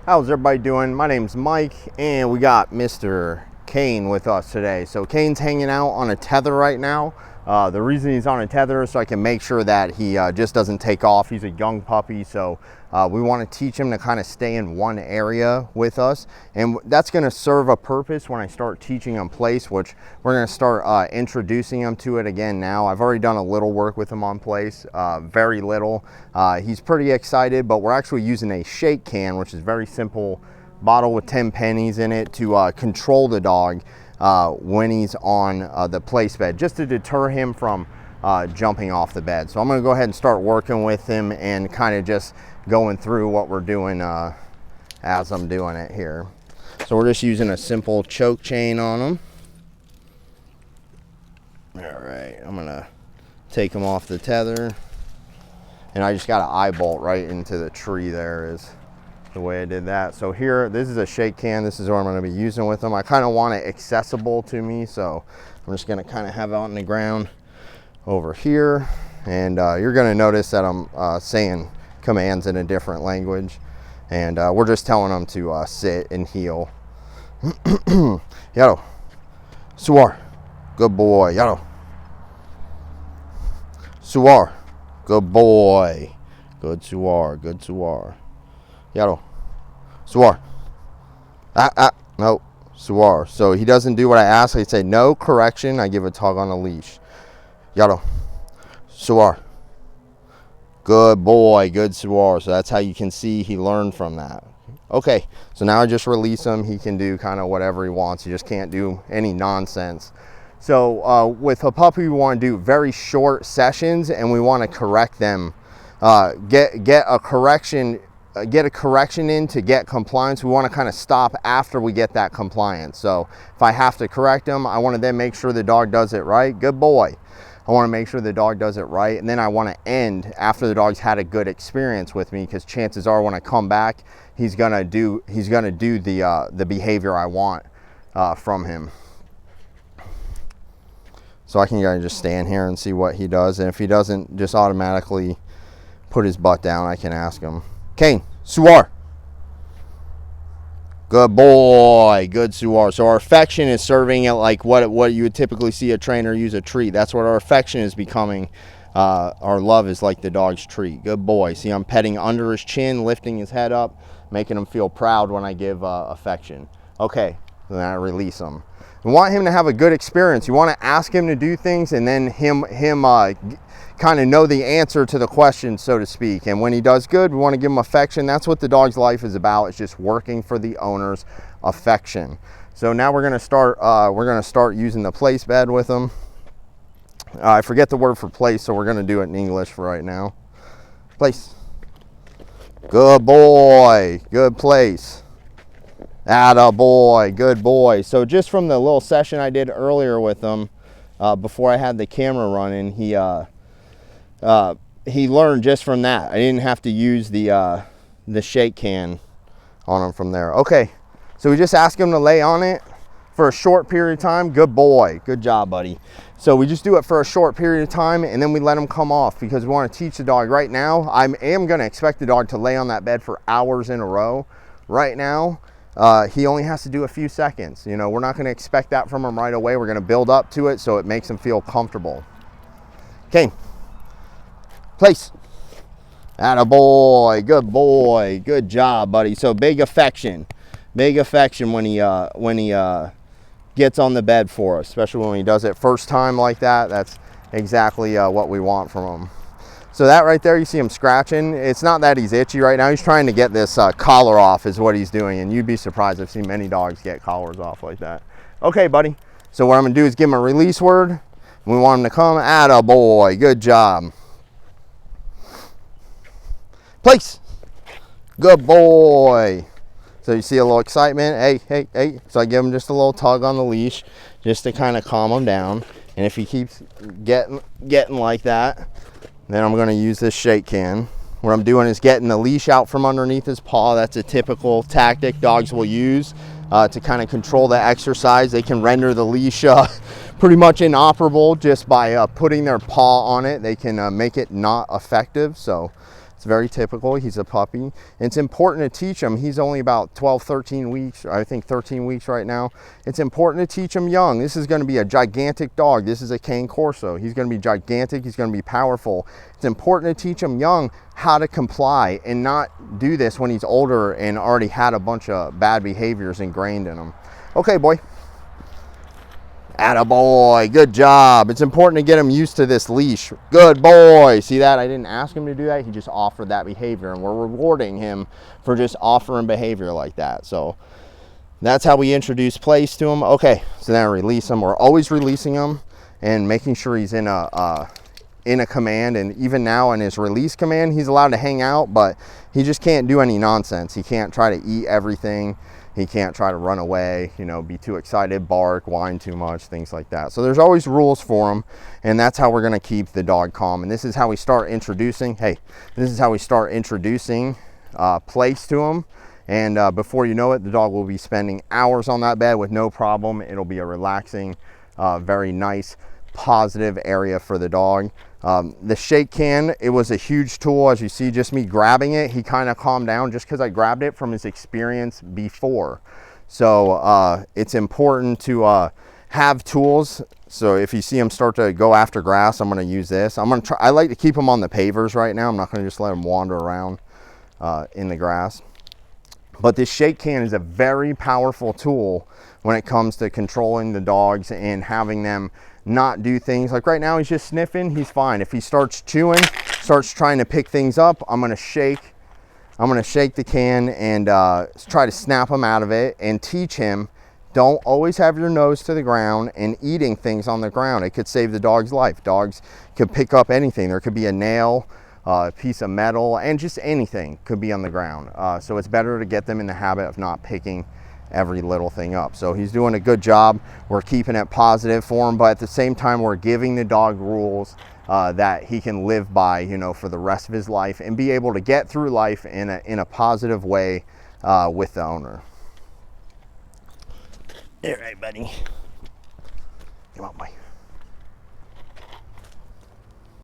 How's everybody doing? My name's Mike, and we got Mr. Cane with us today. So Cane's hanging out on a tether right now. The reason he's on a tether is so I can make sure that he just doesn't take off. He's a young puppy, so we want to teach him to kind of stay in one area with us, and that's going to serve a purpose when I start teaching him place, which we're going to start introducing him to it again now. I've already done a little work with him on place, very little. He's pretty excited, but we're actually using a shake can, which is very simple bottle with 10 pennies in it to control the dog when he's on the place bed, just to deter him from jumping off the bed. So I'm going to go ahead and start working with him and kind of just going through what we're doing as I'm doing it here. So we're just using a simple choke chain on him. All right, I'm going to take him off the tether, and I just got an eye bolt right into the tree there is the way I did that. So here, this is a shake can. This is what I'm going to be using with them. I kind of want it accessible to me, so I'm just going to kind of have it on the ground over here, and you're going to notice that I'm saying commands in a different language, and we're just telling them to sit and heel. Yellow, Suar, good boy. Yellow, Suar, good boy. Good Suar, good Suar. Yellow, Suar. No, Suar. So he doesn't do what I ask. I say no, correction. I give a tug on the leash. Yellow, Suar. Good boy, good Suar. So that's how you can see he learned from that. Okay, so now I just release him. He can do kind of whatever he wants. He just can't do any nonsense. So with a puppy, we want to do very short sessions, and we want to correct them. Get a correction in to get compliance. We want to kind of stop after we get that compliance. So if I have to correct them, I want to then make sure the dog does it right. Good boy. I want to make sure the dog does it right, and then I want to end after the dog's had a good experience with me, because chances are when I come back, he's gonna do the behavior I want from him. So I can just stand here and see what he does, and if he doesn't just automatically put his butt down, I can ask him. Cane, Suar. Good boy, good Suar. So our affection is serving it like what you would typically see a trainer use a treat. That's what our affection is becoming. Our love is like the dog's treat. Good boy. See, I'm petting under his chin, lifting his head up, making him feel proud when I give affection. Okay, then I release him. We want him to have a good experience. You want to ask him to do things, and then him kind of know the answer to the question, so to speak. And when he does good, we want to give him affection. That's what the dog's life is about. It's just working for the owner's affection. So now we're going to start using the place bed with him. I forget the word for place, so we're going to do it in English for right now. Place. Good boy. Good place. Atta boy. Good boy. So just from the little session I did earlier with him, before I had the camera running, he learned just from that. I didn't have to use the shake can on him from there. Okay, so we just ask him to lay on it for a short period of time. Good boy, good job, buddy. So we just do it for a short period of time, and then we let him come off, because we want to teach the dog. Right now, I am going to expect the dog to lay on that bed for hours in a row. Right now, he only has to do a few seconds. You know, we're not going to expect that from him right away. We're going to build up to it so it makes him feel comfortable. Okay. Place. Atta boy, good job, buddy. So big affection when he gets on the bed for us, especially when he does it first time like that. That's exactly what we want from him. So that right there, you see him scratching. It's not that he's itchy right now. He's trying to get this collar off is what he's doing, and you'd be surprised. I've seen many dogs get collars off like that. Okay, buddy. So what I'm gonna do is give him a release word. We want him to come. Atta boy, good job. Place. Good boy. So you see a little excitement. Hey. So I give him just a little tug on the leash just to kind of calm him down. And if he keeps getting like that, then I'm going to use this shake can. What I'm doing is getting the leash out from underneath his paw. That's a typical tactic dogs will use to kind of control the exercise. They can render the leash pretty much inoperable just by putting their paw on it. They can make it not effective. So It's very typical. He's a puppy. It's important to teach him. He's only about 12, 13 weeks, I think 13 weeks right now. It's important to teach him young. This is going to be a gigantic dog. This is a Cane Corso. He's going to be gigantic. He's going to be powerful. It's important to teach him young how to comply and not do this when he's older and already had a bunch of bad behaviors ingrained in him. Okay, boy. Attaboy, good job. It's important to get him used to this leash. Good boy. See that? I didn't ask him to do that. He just offered that behavior, and we're rewarding him for just offering behavior like that. So that's how we introduce place to him. Okay, so then I release him. We're always releasing him and making sure he's in a command. And even now in his release command, he's allowed to hang out, but he just can't do any nonsense. He can't try to eat everything. He can't try to run away, you know, be too excited, bark, whine too much, things like that. So there's always rules for him, and that's how we're going to keep the dog calm. And this is how we start introducing, place to him. And before you know it, the dog will be spending hours on that bed with no problem. It'll be a relaxing, very nice, positive area for the dog. The shake can, it was a huge tool. As you see, just me grabbing it, he kind of calmed down just because I grabbed it from his experience before. So it's important to have tools. So if you see him start to go after grass, I'm going to use this. I like to keep him on the pavers right now. I'm not going to just let him wander around in the grass. But this shake can is a very powerful tool when it comes to controlling the dogs and having them not do things. Like right now, he's just sniffing, he's fine. If he starts chewing, starts trying to pick things up, I'm gonna shake the can and try to snap him out of it and teach him, don't always have your nose to the ground and eating things on the ground. It could save the dog's life. Dogs could pick up anything. There could be a nail, a piece of metal, and just anything could be on the ground. So it's better to get them in the habit of not picking every little thing up. So he's doing a good job. We're keeping it positive for him, but at the same time, we're giving the dog rules that he can live by, you know, for the rest of his life and be able to get through life in a positive way with the owner. All right, buddy. Come on, boy.